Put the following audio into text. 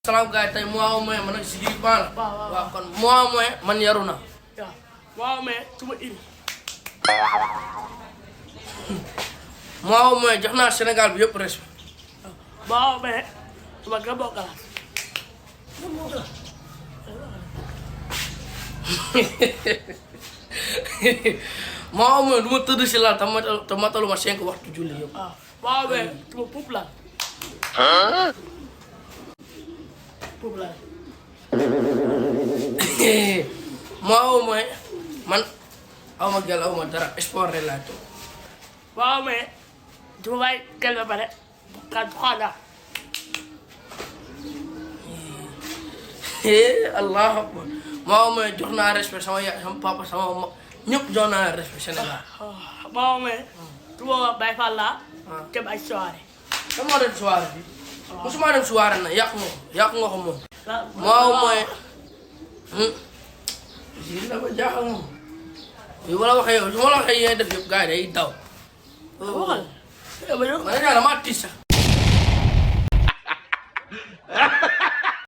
salaam gars yi tey mois au moins man ak si biir baax la. waaw kon mois au moins man yaru na. waaw mais su ma indi. mois au moins jox naa Sénégal bi yëpp respect. waaw mais su ma gën a bokk la. mois au moins du ma tëdd si laal te mataluma 5 waxtu julli yëpp. waaw mais su ma puub la. puub la. mois au moins man aw ma gel aw ma dara sport rek laa toog. waaw mais su ma bàyyi gel ba pare ka xaaral. allah akbar mois au moins jox naa respect sama yaay sama papa sama ma ñëpp jox naa respect Sénégal. waaw mais su ma bàyyi fa laa. dem ay soirée. kan moo dem soirée bi. musuma dem soirée nag yàqu nga ko moom. mois au moins. lii la ma jaaxal moom. lii wala waxee yow su ma la waxee yéen def yëpp gars yi day daw. waxal. man damaa tiit sax.